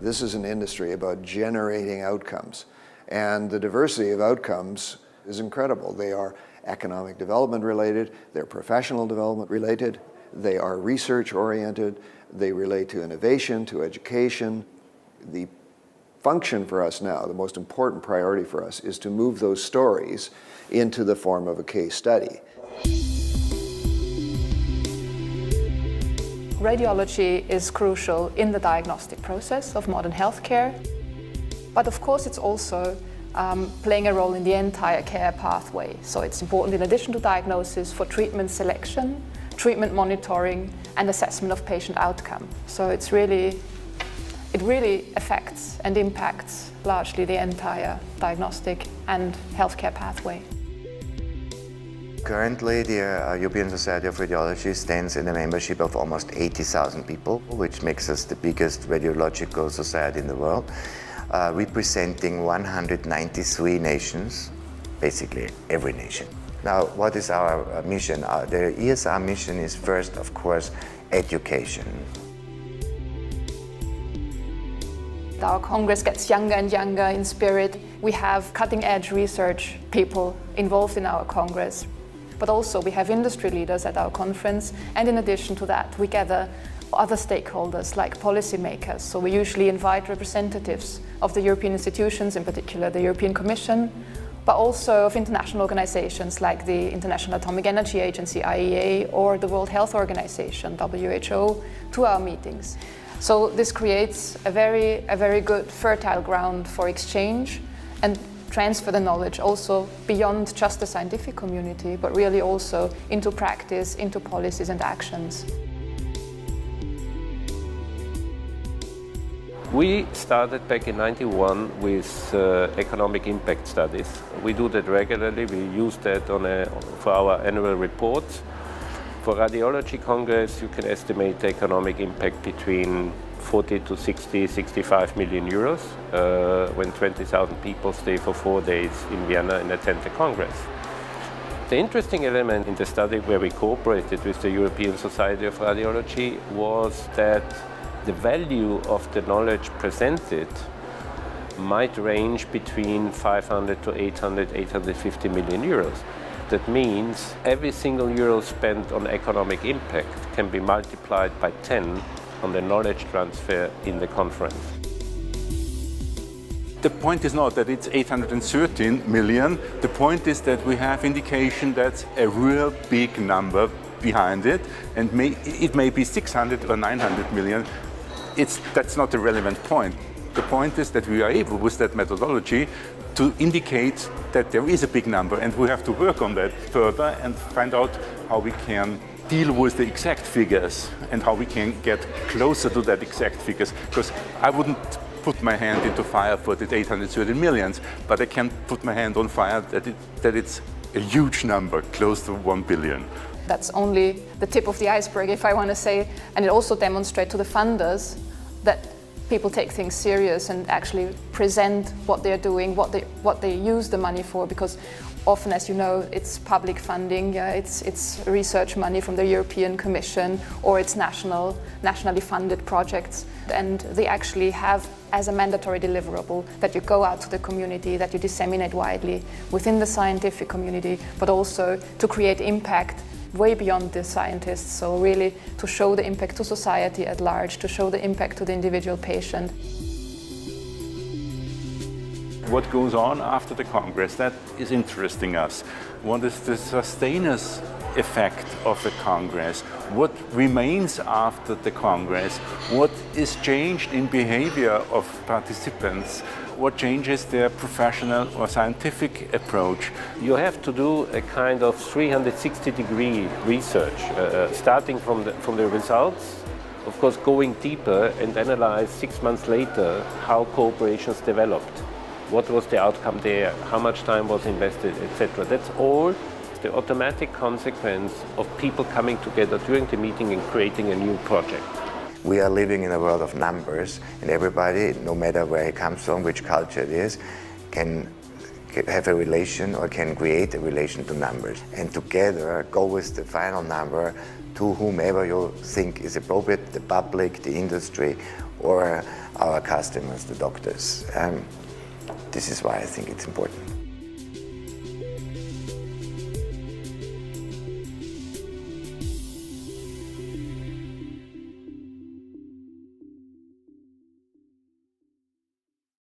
This is an industry about generating outcomes, and the diversity of outcomes is incredible. They are economic development related, they're professional development related, they are research oriented, they relate to innovation, to education. The function for us now, the most important priority for us, is to move those stories into the form of a case study. Radiology is crucial in the diagnostic process of modern healthcare, but of course it's also playing a role in the entire care pathway. So it's important, in addition to diagnosis, for treatment selection, treatment monitoring, and assessment of patient outcome. So it really affects and impacts largely the entire diagnostic and healthcare pathway. Currently, the European Society of Radiology stands in a membership of almost 80,000 people, which makes us the biggest radiological society in the world, representing 193 nations, basically every nation. Now, what is our mission? The ESR mission is first, of course, education. Our Congress gets younger and younger in spirit. We have cutting-edge research people involved in our Congress. But also we have industry leaders at our conference, and in addition to that we gather other stakeholders like policymakers. So we usually invite representatives of the European institutions, in particular the European Commission, but also of international organizations like the International Atomic Energy Agency, IAEA, or the World Health Organization, WHO, to our meetings. So this creates a very good fertile ground for exchange and transfer the knowledge also beyond just the scientific community, but really also into practice, into policies and actions. We started back in '91 with economic impact studies. We do that regularly. We use that for our annual reports. For Radiology Congress, you can estimate the economic impact between 40 to 60, 65 million euros when 20,000 people stay for 4 days in Vienna and attend the Congress. The interesting element in the study where we cooperated with the European Society of Radiology was that the value of the knowledge presented might range between 500 to 800, 850 million euros. That means every single euro spent on economic impact can be multiplied by 10 on the knowledge transfer in the conference. The point is not that it's 813 million. The point is that we have indication that's a real big number behind it, and it may be 600 or 900 million. That's not the relevant point. The point is that we are able, with that methodology, to indicate that there is a big number, and we have to work on that further and find out how we can deal with the exact figures and how we can get closer to that exact figures. Because I wouldn't put my hand into fire for the 830 millions, but I can put my hand on fire that it's a huge number, close to 1 billion. That's only the tip of the iceberg, if I want to say, and it also demonstrates to the funders that people take things serious and actually present what they're doing, what they use the money for, because often, as you know, it's public funding, it's research money from the European Commission, or it's nationally funded projects, and they actually have as a mandatory deliverable that you go out to the community, that you disseminate widely within the scientific community, but also to create impact way beyond the scientists, so really to show the impact to society at large, to show the impact to the individual patient. What goes on after the Congress, that is interesting us. What is the sustainers effect of the Congress? What remains after the Congress? What is changed in behavior of participants? What changes their professional or scientific approach? You have to do a kind of 360-degree research, starting from the results, of course going deeper and analyze 6 months later how cooperations developed. What was the outcome there? How much time was invested, etc. That's all the automatic consequence of people coming together during the meeting and creating a new project. We are living in a world of numbers, and everybody, no matter where he comes from, which culture it is, can have a relation or can create a relation to numbers. And together go with the final number to whomever you think is appropriate, the public, the industry, or our customers, the doctors. This is why I think it's important.